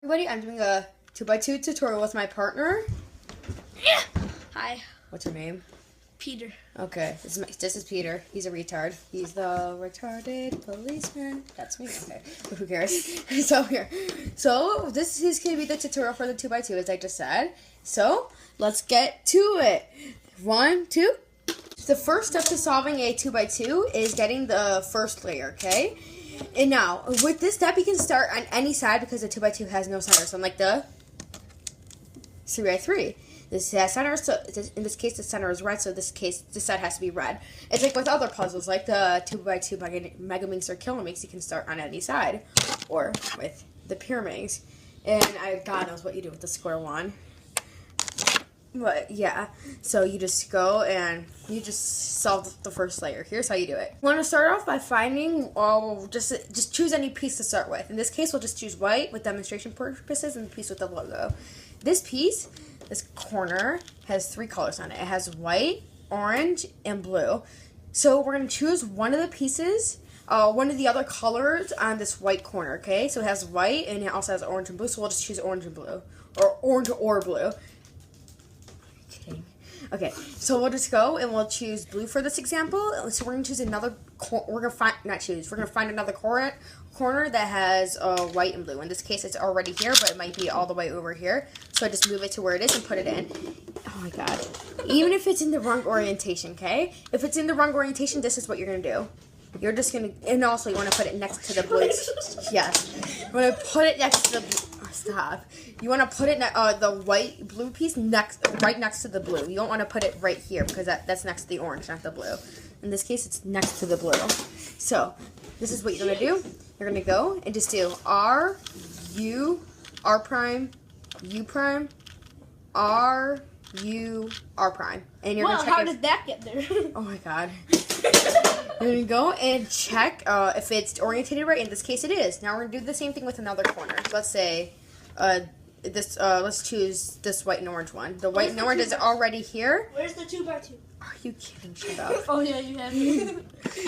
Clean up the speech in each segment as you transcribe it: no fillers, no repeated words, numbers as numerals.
Everybody, I'm doing a 2x2 tutorial with my partner. Hi. What's your name? Peter. Okay, this is Peter. He's a retard. He's the retarded policeman. That's me. Okay, but who cares? So this is going to be the tutorial for the 2x2, as I just said. So let's get to it. 1, 2. The first step to solving a 2x2 is getting the first layer. Okay. And now, with this step, you can start on any side because the 2x2 has no center. So, unlike the 3x3, this has center. So, in this case, the center is red. So, this side has to be red. It's like with other puzzles, like the 2x2 Megaminx or Kilominx, you can start on any side, or with the Pyraminx. And God knows what you do with the square one. But yeah, so you just go and you just solve the first layer. Here's how you do it. You want to start off by finding, just choose any piece to start with. In this case, we'll just choose white with demonstration purposes and the piece with the logo. This piece, this corner, has 3 colors on it. It has white, orange, and blue. So we're going to choose one of the pieces, one of the other colors on this white corner, okay? So it has white and it also has orange and blue, so we'll just choose orange and blue, or orange or blue. Okay, so we'll just go and we'll choose blue for this example. So we're gonna choose another. We're gonna find another corner that has white and blue. In this case, it's already here, but it might be all the way over here. So I just move it to where it is and put it in. Oh my God! Even if it's in the wrong orientation, okay? If it's in the wrong orientation, this is what you're gonna do. You're just gonna, and also you want to put it next to the blue. Yes, you want to put it next to the. Stop. You want to put it the white blue piece right next to the blue. You don't want to put it right here because that's next to the orange, not the blue. In this case, it's next to the blue. So this is what you're gonna do. You're gonna go and just do R, U, R prime, U prime, R, U, R prime, and you're gonna check. How did that get there? Oh my God. You're going to go and check if it's orientated right. In this case, it is. Now we're going to do the same thing with another corner. So let's say let's choose this white and orange one. The white and orange is already here. Where's the 2x2? Are you kidding? Shut up. Oh yeah, you have me.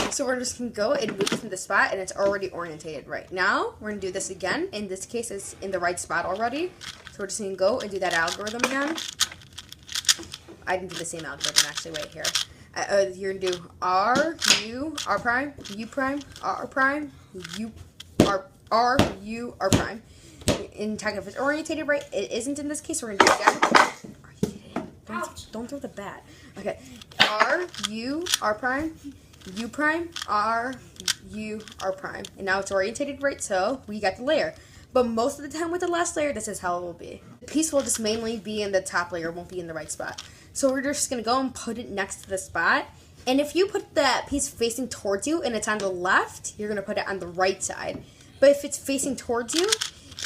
So we're just going to go and move it from the spot, and it's already orientated right. Now we're going to do this again. In this case, it's in the right spot already. So we're just going to go and do that algorithm again. I didn't do the same algorithm, actually. Wait here. You're going to do R, U, R prime, U prime, R prime, U, R, U, R prime. In check if it's orientated right. It isn't in this case. We're going to do it again. Are you kidding? Don't throw the bat. Okay. R, U, R prime, U prime, R, U, R prime. And now it's orientated right, so we got the layer. But most of the time with the last layer, this is how it will be. The piece will just mainly be in the top layer, won't be in the right spot. So we're just going to go and put it next to the spot. And if you put that piece facing towards you and it's on the left, you're going to put it on the right side. But if it's facing towards you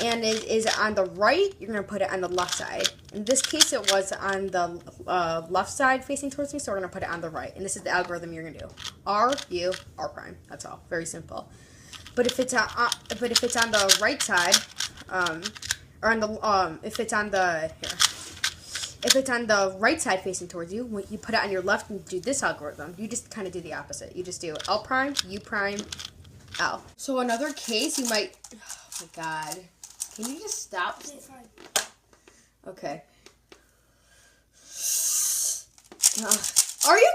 and it is on the right, you're going to put it on the left side. In this case, it was on the left side facing towards me, so we're going to put it on the right. And this is the algorithm you're going to do. R, U, R prime. That's all. Very simple. But if it's on the right side, or on the if it's on the right side facing towards you, when you put it on your left and do this algorithm, you just kind of do the opposite. You just do L prime, U prime, L. So another case, you might. Oh my God! Can you just stop? Okay. Are you?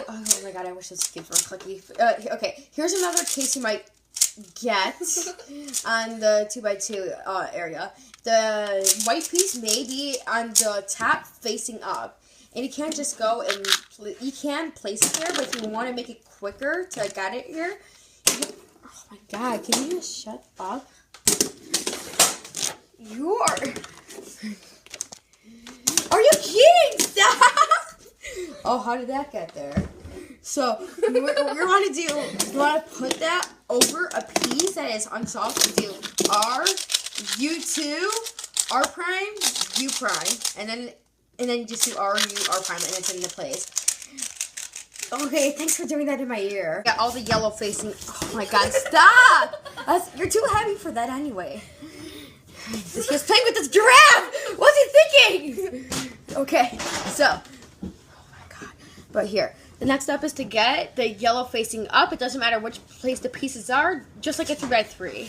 Oh my God! I wish this games were clicky. Okay. Here's another case you might get on the 2x2 area. The white piece may be on the top facing up, and you can't just go and you can place it here, but if you want to make it quicker to get it here, oh my God, can you just shut up? You are you kidding? Stop! Oh, how did that get there? So, what we want to do, you want to put that over a piece that is unsolved and do R, U2, R prime, U prime, and then you just do R, U, R prime, and it's into place. Okay, thanks for doing that in my ear. Got all the yellow facing. Oh my God, stop! You're too heavy for that anyway. He was playing with this giraffe! What's he thinking? Okay, so, oh my God, but here. The next step is to get the yellow facing up. It doesn't matter which place the pieces are, just like a 3x3.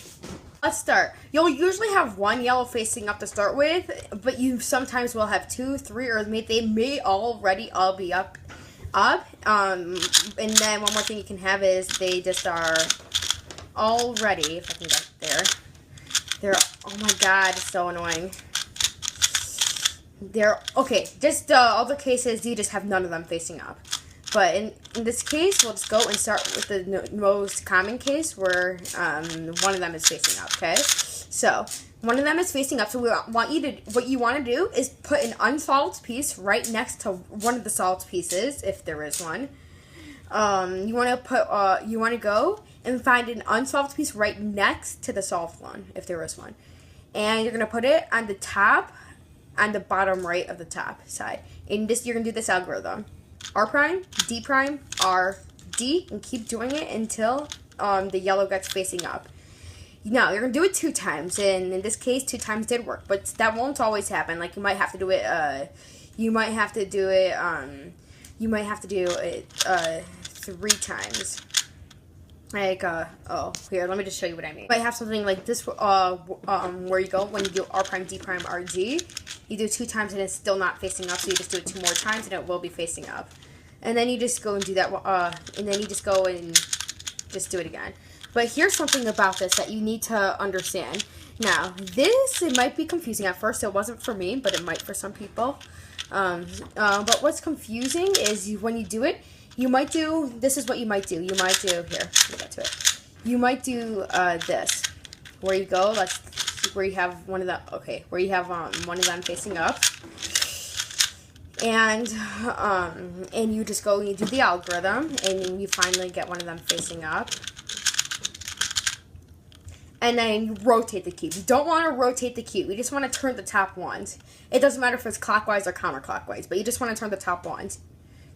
Let's start. You'll usually have one yellow facing up to start with, but you sometimes will have 2, 3, or they may already all be up. And then one more thing you can have is they just are already, if I can get there. They're, oh my god, it's so annoying. They're, okay, just other cases, you just have none of them facing up. But in this case, we'll just go and start with the most common case where one of them is facing up, okay? So, one of them is facing up, so what you want to do is put an unsolved piece right next to one of the solved pieces, if there is one. You want to go and find an unsolved piece right next to the solved one, if there is one. And you're going to put it on the top, on the bottom right of the top side. And you're going to do this algorithm. R prime, D prime, R, D, and keep doing it until the yellow gets facing up. Now, you're going to do it 2 times, and in this case, 2 times did work, but that won't always happen. Like, you might have to do it, 3 times. Like, oh, here, let me just show you what I mean. You might have something like this, where you go, when you do R prime, D prime, R, D, you do 2 times and it's still not facing up, so you just do it 2 more times and it will be facing up. And then you just go and do that, and then you just go and just do it again. But here's something about this that you need to understand. Now, it might be confusing at first. It wasn't for me, but it might for some people. But what's confusing is when you do it, you might do, this is what you might do. You might do, here, let me get to it. You might do this, where you go, where you have one of the, where you have one of them facing up. And you just go and you do the algorithm, and you finally get one of them facing up. And then you rotate the cube. You don't want to rotate the cube. You just want to turn the top ones. It doesn't matter if it's clockwise or counterclockwise, but you just want to turn the top ones.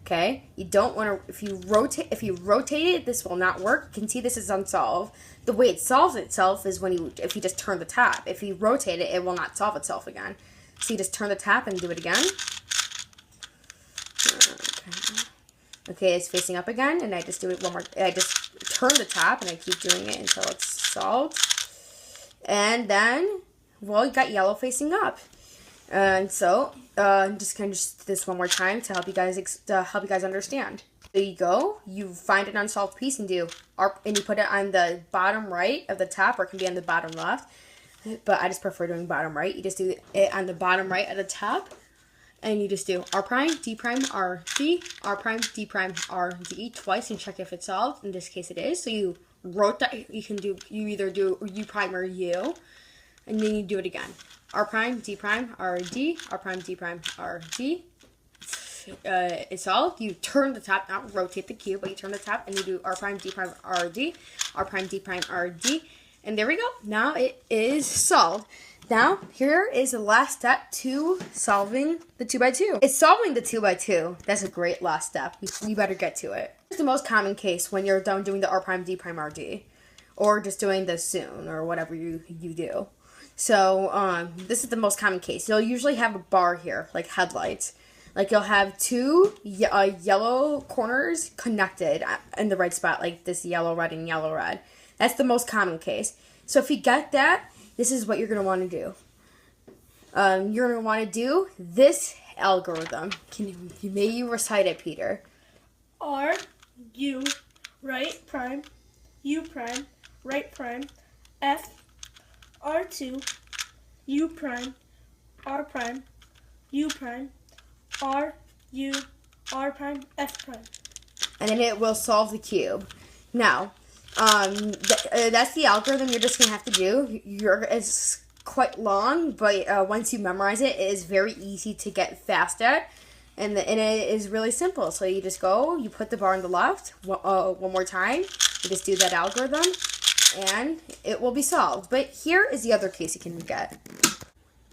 Okay? You don't want to, if you rotate it, this will not work. You can see this is unsolved. The way it solves itself is if you just turn the top. If you rotate it, it will not solve itself again. So you just turn the top and do it again. Okay, it's facing up again, and I just do it one more. I just turn the top, and I keep doing it until it's solved. And then, well, you got yellow facing up. And so, I'm just going to do this one more time to help you guys understand. There you go. You find an unsolved piece and you put it on the bottom right of the top, or it can be on the bottom left. But I just prefer doing bottom right. You just do it on the bottom right at the top. And you just do R prime, D prime, R, D, R prime, D prime, R, D twice and check if it's solved. In this case it is. So you you either do U prime or U, and then you do it again. R prime, D prime, R, D, R prime, D prime, R, D. It's solved. You turn the top, not rotate the cube, but you turn the top and you do R prime, D prime, R, D, R prime, D prime, R, D. And there we go. Now it is solved. Now, here is the last step to solving the 2x2. It's solving the 2x2. That's a great last step. You better get to it. It's the most common case when you're done doing the R prime, D prime, R, D. Or just doing this soon, or whatever you do. So, this is the most common case. You'll usually have a bar here, like headlights. Like, you'll have 2 yellow corners connected in the right spot, like this yellow, red, and yellow, red. That's the most common case. So, if you get that, this is what you're going to want to do. You're going to want to do this algorithm. May you recite it, Peter? R, U, right prime, U prime, right prime, F, R2, U prime, R prime, U prime, R, U, R prime, F prime. And then it will solve the cube. Now, that's the algorithm you're just going to have to do. It's quite long, but once you memorize it, it is very easy to get fast at. And it is really simple. So you just go, you put the bar on the left one more time. You just do that algorithm, and it will be solved. But here is the other case you can get.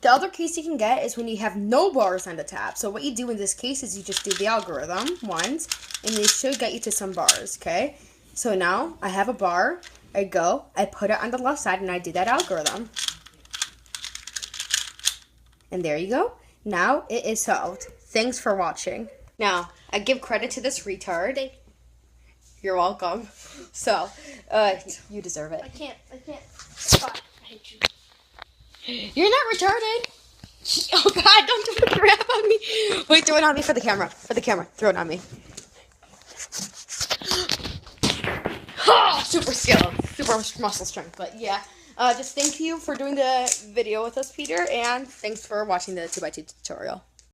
The other case you can get is when you have no bars on the top. So what you do in this case is you just do the algorithm once, and it should get you to some bars, okay? So now I have a bar, I put it on the left side, and I do that algorithm. And there you go. Now it is solved. Thanks for watching. Now, I give credit to this retard. You're welcome. So, you deserve it. I can't. Spot. hate you. You're not retarded. Oh God, don't do the crap on me. Wait, throw it on me for the camera. For the camera, throw it on me. Oh, super skill, super muscle strength. But yeah, just thank you for doing the video with us, Peter, and thanks for watching the 2x2 tutorial.